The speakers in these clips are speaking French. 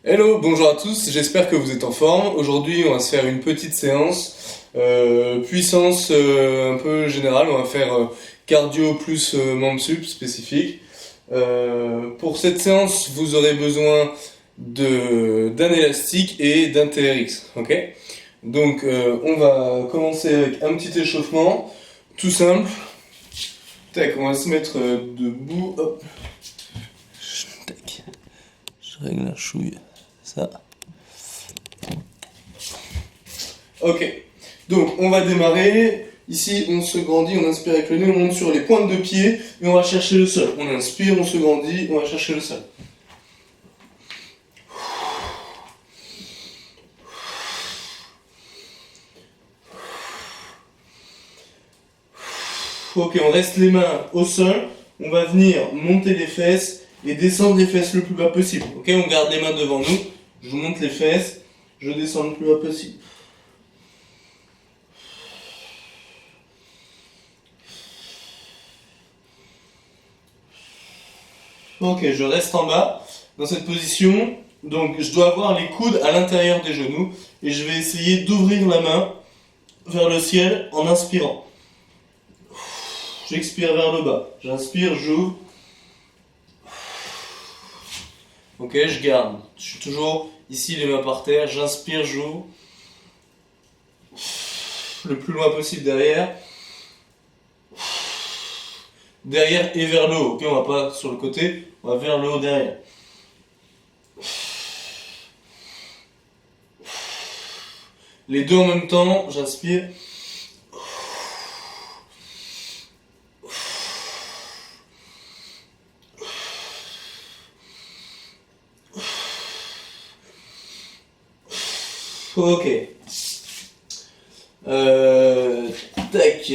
Hello, bonjour à tous, j'espère que vous êtes en forme. Aujourd'hui, on va se faire une petite séance puissance un peu générale. On va faire cardio plus membre sup spécifique. Pour cette séance, vous aurez besoin d'un élastique et d'un TRX. Ok? Donc, on va commencer avec un petit échauffement, tout simple. Tac, on va se mettre debout. Hop. Tac. Je règle la chouille. Ça. Ok, donc on va démarrer. Ici, on se grandit, on inspire avec le nez, on monte sur les pointes de pied et on va chercher le sol. On inspire, on se grandit, on va chercher le sol. Ok, on reste les mains au sol. On va venir monter les fesses et descendre les fesses le plus bas possible. Ok, on garde les mains devant nous. Je monte les fesses, je descends le plus bas possible. Ok, je reste en bas dans cette position. Donc je dois avoir les coudes à l'intérieur des genoux et je vais essayer d'ouvrir la main vers le ciel en inspirant. J'expire vers le bas. J'inspire, j'ouvre. Ok, je garde. Je suis toujours ici les mains par terre. J'inspire, j'ouvre. Le plus loin possible derrière. Derrière et vers le haut. Ok, on va pas sur le côté, on va vers le haut derrière. Les deux en même temps, j'inspire. Ok. Tac.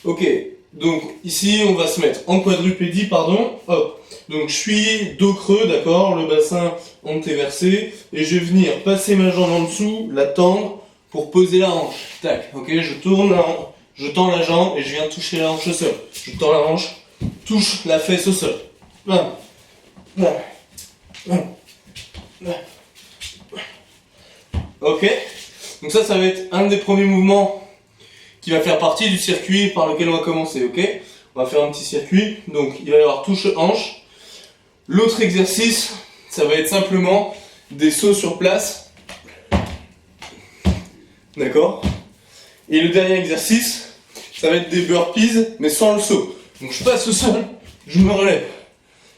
Ok, donc ici on va se mettre en quadrupédie, pardon, hop. Donc je suis dos creux, d'accord, le bassin antéversé, et je vais venir passer ma jambe en dessous, la tendre, pour poser la hanche. Tac, ok, je tourne la hanche, je tends la jambe et je viens toucher la hanche au sol. Je tends la hanche, touche la fesse au sol. Là. Là. Là. Là. Ok, donc ça va être un des premiers mouvements qui va faire partie du circuit par lequel on va commencer, ok? On va faire un petit circuit, donc il va y avoir touche-hanche. L'autre exercice, ça va être simplement des sauts sur place. D'accord? Et le dernier exercice, ça va être des burpees, mais sans le saut. Donc je passe au sol, je me relève.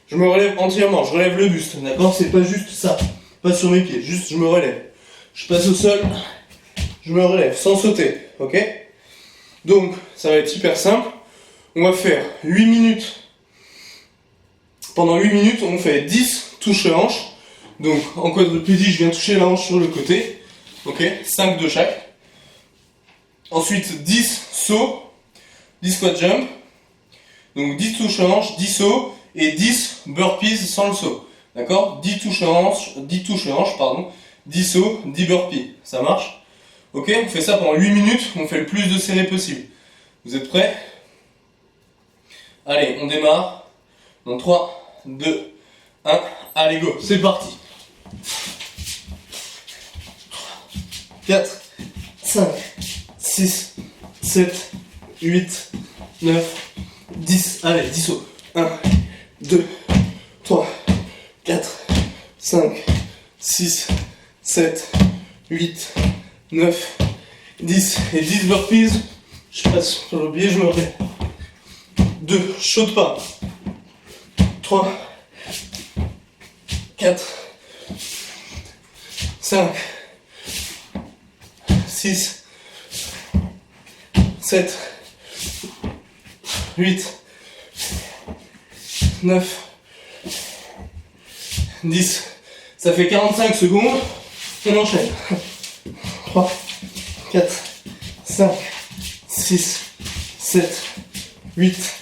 Je me relève entièrement, je relève le buste, d'accord? C'est pas juste ça, pas sur mes pieds, juste je me relève. Je passe au sol, je me relève, sans sauter, ok? Donc, ça va être super simple. On va faire 8 minutes. Pendant 8 minutes, on fait 10 touches-hanches. Donc, en quadrupédie, je viens toucher la hanche sur le côté. Ok, 5 de chaque. Ensuite, 10 sauts, 10 squat jump. Donc, 10 touches-hanches, 10 sauts et 10 burpees sans le saut. D'accord? 10 touches-hanches, 10 sauts, 10 burpees. Ça marche? Ok, on fait ça pendant 8 minutes, on fait le plus de séries possible. Vous êtes prêts? Allez, on démarre. Dans 3, 2, 1, allez go, c'est parti. 4, 5, 6, 7, 8, 9, 10. Allez, 10 sauts. 1, 2, 3, 4, 5, 6, 7, 8, 9, 10 et 10 burpees. Je passe sur le pied, je me relève. 2, je saute pas. 3, 4, 5, 6, 7, 8, 9, 10. Ça fait 45 secondes. On enchaîne. 3, 4, 5, 6, 7, 8,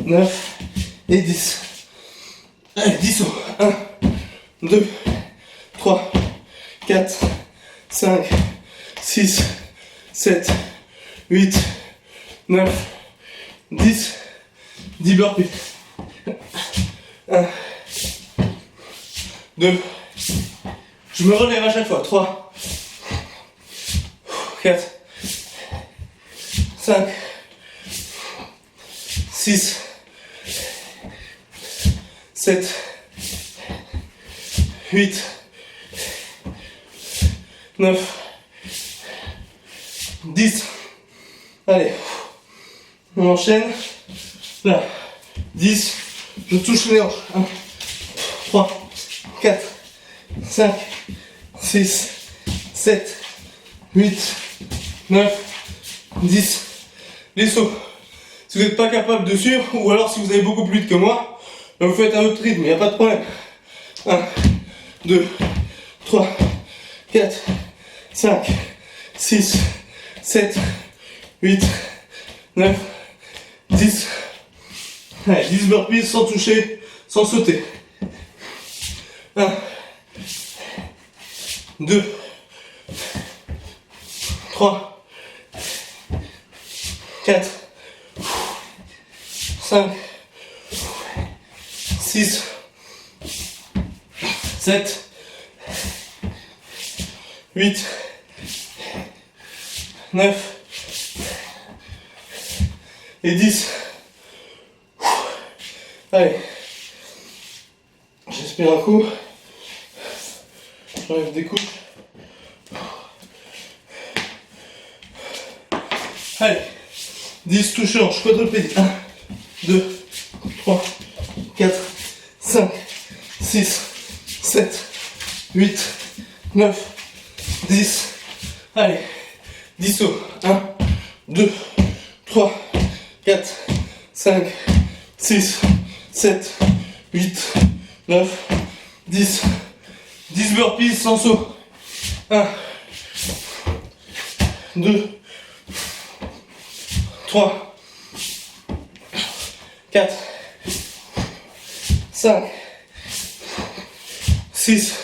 9 et 10. Allez, 10 sauts. 1, 2, 3, 4, 5, 6, 7, 8, 9, 10. 10 burpees. 1, 2. Je me relève à chaque fois. 3, 4, 5, 6, 7, 8, 9, 10. Allez, on enchaîne. Là, 10. Je touche les hanches. 1, 3, 4, 5, 6, 7, 8, 9, 10. Les sauts. Si vous n'êtes pas capable de suivre, ou alors si vous avez beaucoup plus vite que moi, vous faites à votre rythme, il n'y a pas de problème. 1, 2, 3, 4, 5, 6, 7, 8, 9, 10. Allez, 10 burpees sans toucher, sans sauter. 1, 2, 3, 4, 5, 6, 7, 8, 9 et 10. Allez, j'inspire un coup, j'enlève des couches. Allez, 10 touches hanches, quadrupédie. 1, 2, 3, 4, 5, 6, 7, 8, 9, 10. Allez, 10 sauts. 1, 2, 3, 4, 5, 6, 7, 8, 9, 10. 10 burpees sans saut. 1, 2, 3, 4, 5, 6,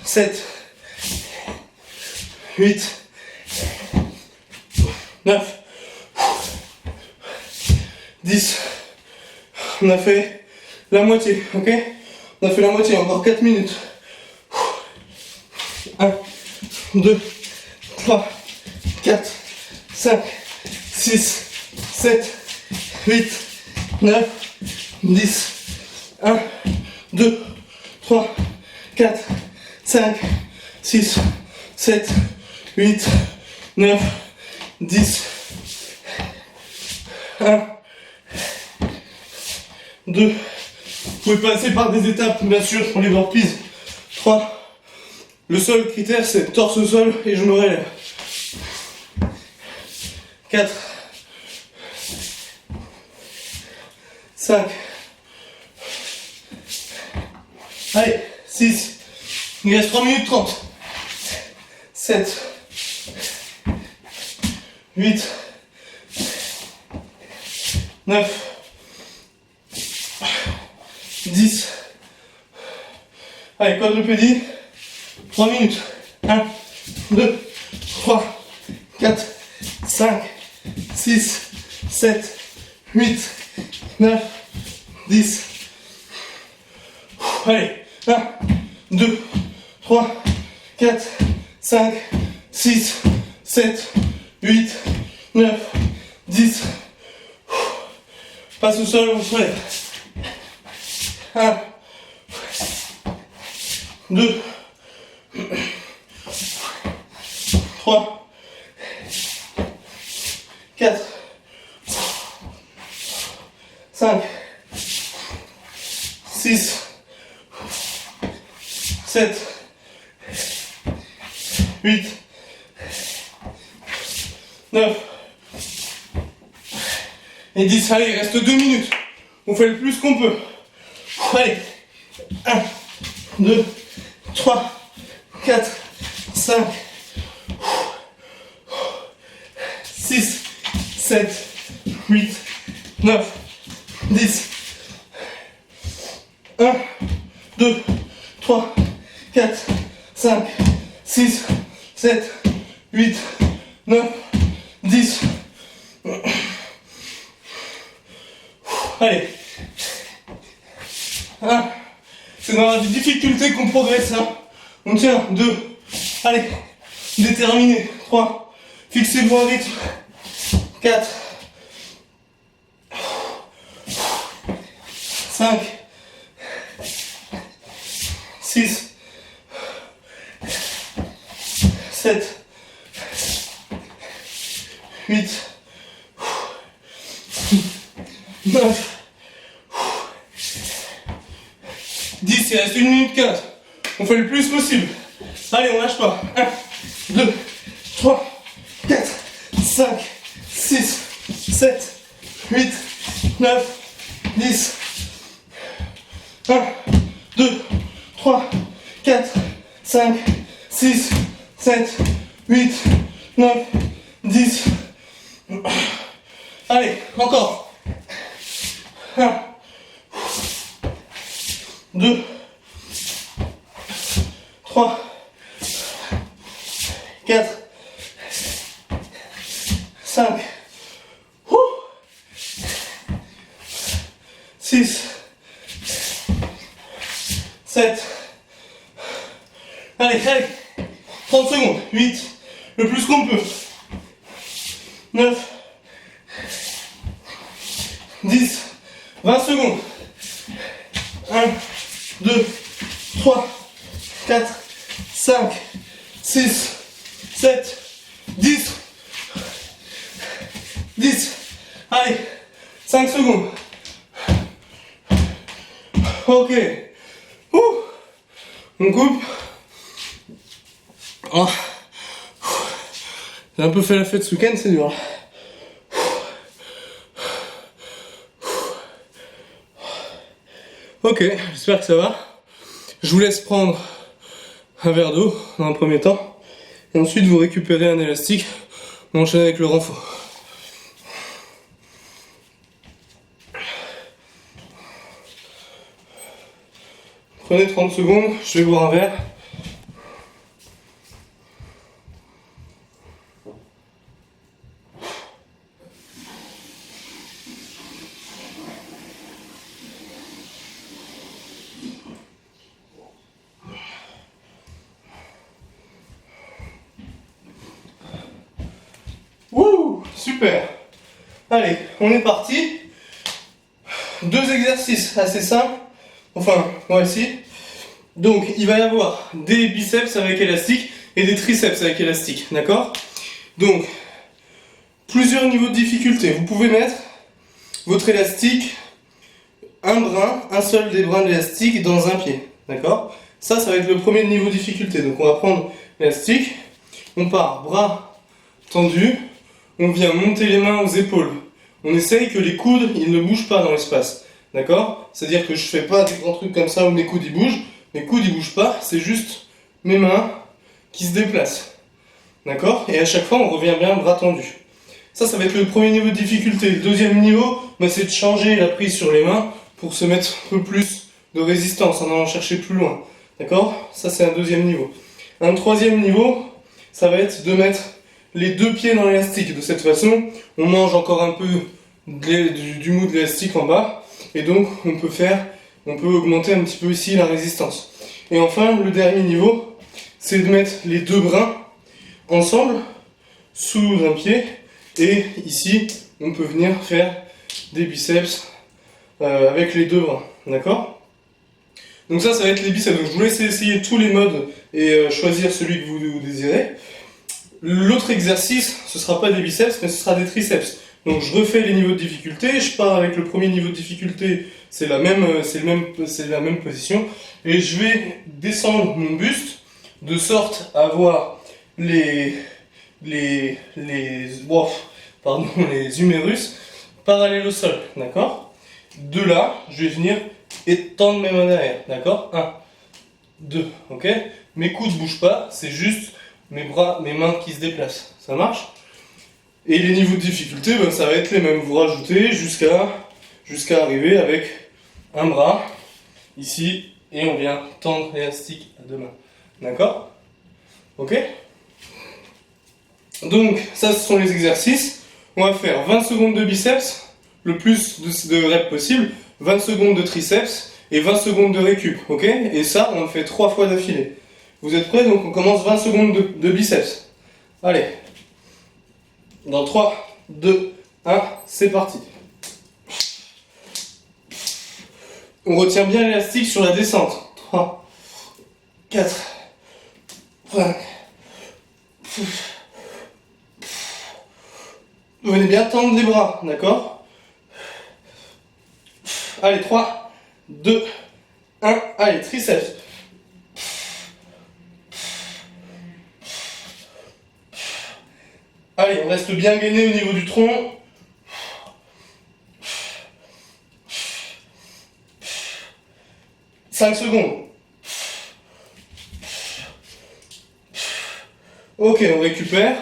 7, 8, 9, 10. On a fait la moitié, ok? On a fait la moitié, encore 4 minutes. 1, 2, 3, 4, 5, 6, 7, 8, 9, 10. 1, 2, 3, 4, 5, 6, 7, 8, 9, 10. 1, 2. Vous pouvez passer par des étapes, bien sûr, pour les burpees. 3. Le seul critère, c'est torse au sol et je me relève. 4. 5. Allez, 6. Il reste 3 minutes 30. 7. 8. 9. 10. Allez, quadrupédie. 3 minutes. 1, 2, 3, 4, 5, 6, 7, 8, 9, 10. Allez, 1, 2, 3, 4, 5, 6, 7, 8, 9, 10. Passe au sol, on se relève. 1, 2, 3, 4, 5, 6, 7, 8, 9 et 10. Allez, il reste 2 minutes. On fait le plus qu'on peut. Allez, 1, 2, 3, 4, 5, 6, 7, 8, 9, 10. 1, 2, 3, 4, 5, 6, 7, 8, 9, 10. Allez. 1, C'est dans la difficulté qu'on progresse, hein. On tient, 2, allez, déterminé, 3, fixez-vous un rythme, 4, 5, 6, 7, 8, 9, 10, il reste 1 minute 15. On fait le plus possible. Allez, on lâche pas. 1, 2, 3, 4, 5, 6, 7, 8, 9, 10. 1, 2, 3, 4, 5, 6, 7, 8, 9, 10. Allez, encore. 1, 2, 3, 4, 5, 6, 7. Allez, 30 secondes. 8, le plus qu'on peut. 9, 10, 20 secondes. 1, 2, 3, 4, 5, 6, 7, 10. 10. Allez, 5 secondes. Ok. On coupe. Oh. J'ai un peu fait la fête ce week-end, c'est dur. Ok, j'espère que ça va. Je vous laisse prendre un verre d'eau dans un premier temps. Et ensuite vous récupérez un élastique. On enchaîne avec le renfort. Prenez 30 secondes, je vais boire un verre. Wouh, super. Allez, on est parti. 2 exercices assez simples. Enfin, ouais, si. Donc, il va y avoir des biceps avec élastique et des triceps avec élastique, d'accord? Donc, plusieurs niveaux de difficulté. Vous pouvez mettre votre élastique, un seul des brins d'élastique dans un pied, d'accord? Ça va être le premier niveau de difficulté. Donc, on va prendre l'élastique, on part bras tendus, on vient monter les mains aux épaules. On essaye que les coudes, ils ne bougent pas dans l'espace. D'accord? C'est-à-dire que je fais pas des grands trucs comme ça où mes coudes ils bougent. Mes coudes ils bougent pas, c'est juste mes mains qui se déplacent. D'accord? Et à chaque fois on revient bien bras tendus. Ça va être le premier niveau de difficulté. Le deuxième niveau, c'est de changer la prise sur les mains pour se mettre un peu plus de résistance en allant chercher plus loin. D'accord? Ça c'est un deuxième niveau. Un troisième niveau, ça va être de mettre les 2 pieds dans l'élastique. De cette façon, on mange encore un peu du mou de l'élastique en bas. Et donc, on peut augmenter un petit peu ici la résistance. Et enfin, le dernier niveau, c'est de mettre les 2 brins ensemble, sous un pied. Et ici, on peut venir faire des biceps avec les 2 brins. D'accord? Donc ça va être les biceps. Donc je vous laisse essayer tous les modes et choisir celui que vous désirez. L'autre exercice, ce ne sera pas des biceps, mais ce sera des triceps. Donc je refais les niveaux de difficulté, je pars avec le premier niveau de difficulté, c'est la même position, et je vais descendre mon buste de sorte à avoir les humérus parallèles au sol, d'accord? De là, je vais venir étendre mes mains derrière, d'accord? 1, 2, ok? Mes coudes ne bougent pas, c'est juste mes mains qui se déplacent, ça marche? Et les niveaux de difficulté, ça va être les mêmes. Vous rajoutez jusqu'à arriver avec un bras ici et on vient tendre l'élastique à 2 mains. D'accord? Ok? Donc, ça ce sont les exercices. On va faire 20 secondes de biceps, le plus de reps possible, 20 secondes de triceps et 20 secondes de récup, ok? Et ça, on le fait 3 fois d'affilée. Vous êtes prêts? Donc on commence 20 secondes de biceps. Allez. Dans 3, 2, 1, c'est parti. On retient bien l'élastique sur la descente. 3, 4, 5. Vous venez bien tendre les bras, d'accord? Allez, 3, 2, 1. Allez, triceps. Allez, on reste bien gainé au niveau du tronc. « 5 secondes. Ok, on récupère.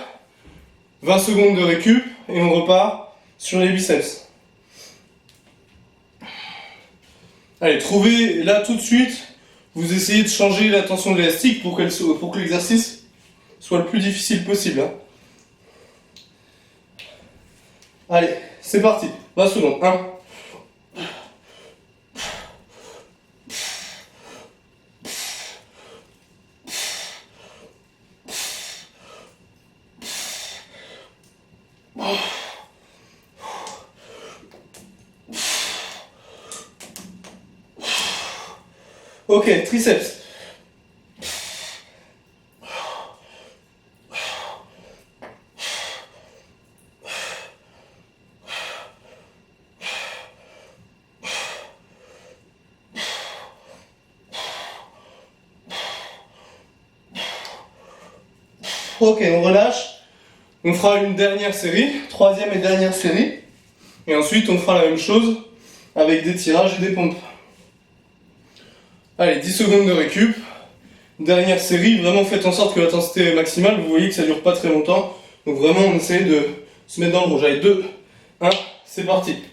20 secondes de récup et on repart sur les biceps. Allez, trouvez là tout de suite, vous essayez de changer la tension de l'élastique pour que l'exercice soit le plus difficile possible. Hein. Allez, c'est parti. 20 secondes. 1. Ok, triceps. Ok, on relâche. On fera une dernière série, troisième et dernière série. Et ensuite, on fera la même chose avec des tirages et des pompes. Allez, 10 secondes de récup. Dernière série, vraiment faites en sorte que l'intensité est maximale. Vous voyez que ça dure pas très longtemps. Donc vraiment, on essaie de se mettre dans le rouge. Allez, 2, 1, c'est parti. «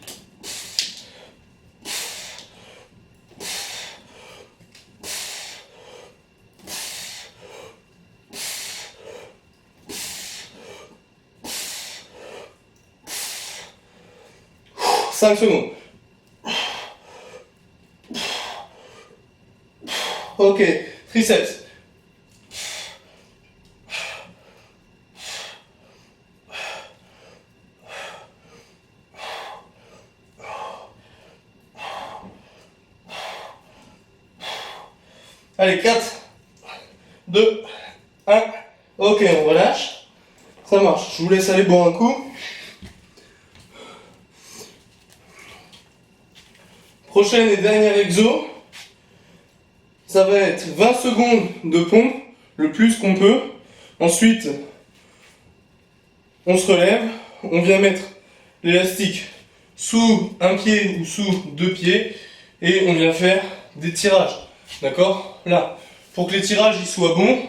5 secondes. Ok, triceps. Allez, 4, 2, 1. Ok, on relâche. Ça marche. Je vous laisse aller boire un coup. Prochaine et dernière exo. Ça va être 20 secondes de pompe, le plus qu'on peut. Ensuite, on se relève. On vient mettre l'élastique sous un pied ou sous deux pieds. Et on vient faire des tirages. D'accord? Là, pour que les tirages y soient bons,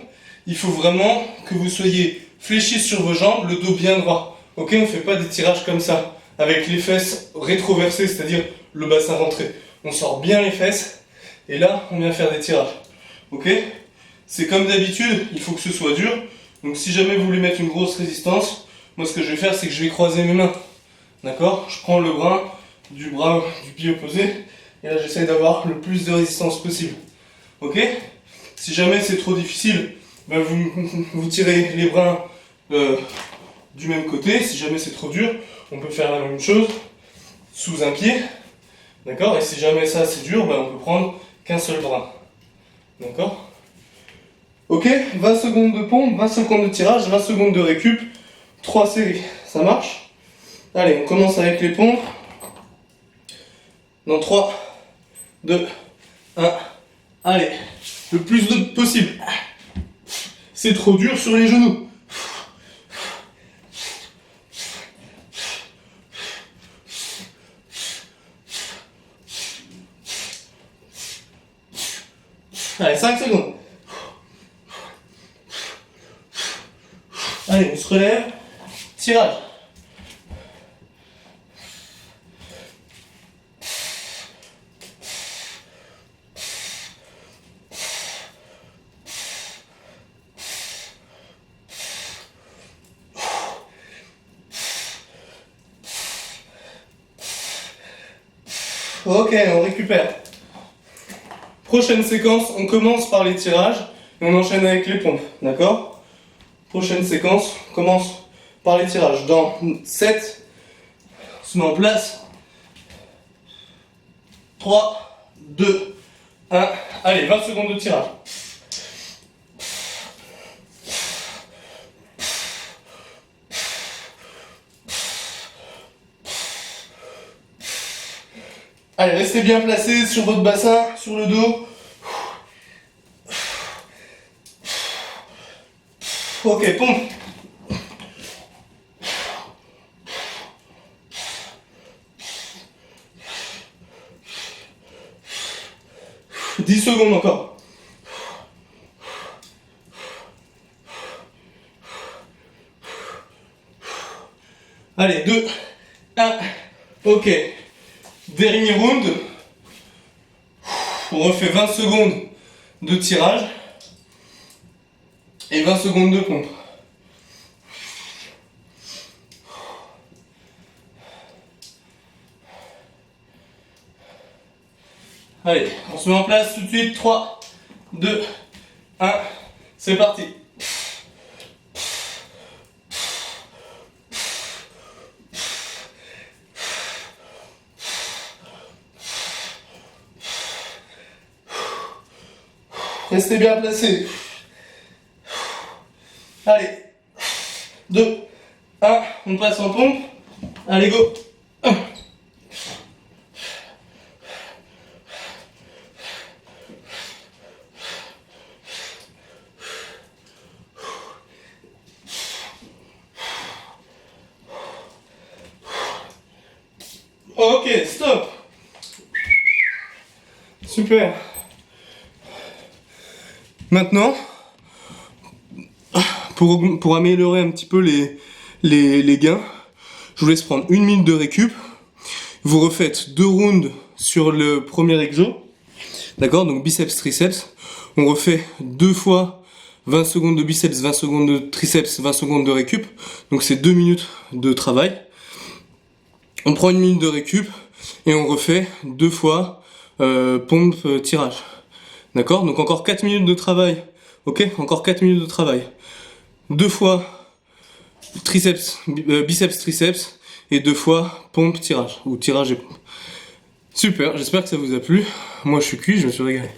il faut vraiment que vous soyez fléchis sur vos jambes, le dos bien droit. Ok? On ne fait pas des tirages comme ça, avec les fesses rétroversées, c'est-à-dire le bassin rentré. On sort bien les fesses, et là, on vient faire des tirages. Ok? C'est comme d'habitude, il faut que ce soit dur. Donc si jamais vous voulez mettre une grosse résistance, moi ce que je vais faire, c'est que je vais croiser mes mains. D'accord? Je prends le bras du pied opposé, et là j'essaie d'avoir le plus de résistance possible. Ok? Si jamais c'est trop difficile, ben vous tirez les bras du même côté. Si jamais c'est trop dur, on peut faire la même chose sous un pied. D'accord? Et si jamais ça c'est dur, ben on peut prendre qu'un seul bras. D'accord? Ok? 20 secondes de pompe, 20 secondes de tirage, 20 secondes de récup, 3 séries. Ça marche? Allez, on commence avec les pompes. Dans 3, 2, 1. Allez, le plus de possible. C'est trop dur sur les genoux. Allez, 5 secondes. Allez, on se relève. Tirage. Ok, on récupère. Prochaine séquence, on commence par les tirages et on enchaîne avec les pompes, d'accord? Prochaine séquence, on commence par les tirages. Dans 7, on se met en place. 3, 2, 1, allez, 20 secondes de tirage. Allez, restez bien placés sur votre bassin, sur le dos. Ok, pompe. « 10 secondes encore. Allez, 2, 1, ok. Dernier round. On refait 20 secondes de tirage et 20 secondes de pompe. Allez, on se met en place tout de suite. 3, 2, 1, c'est parti. Restez bien placés. Allez, 2, 1, on passe en pompe. Allez, go. 1. Ok, stop. Super. Maintenant, pour améliorer un petit peu les gains, je vous laisse prendre 1 minute de récup. Vous refaites 2 rounds sur le premier exo. D'accord? Donc biceps, triceps. On refait 2 fois 20 secondes de biceps, 20 secondes de triceps, 20 secondes de récup. Donc c'est 2 minutes de travail. On prend 1 minute de récup et on refait 2 fois pompe tirage. D'accord? Donc encore 4 minutes de travail. Ok? Encore 4 minutes de travail. 2 fois triceps, biceps, triceps et 2 fois pompe tirage ou tirage et pompe. Super, j'espère que ça vous a plu. Moi je suis cuit, je me suis régalé.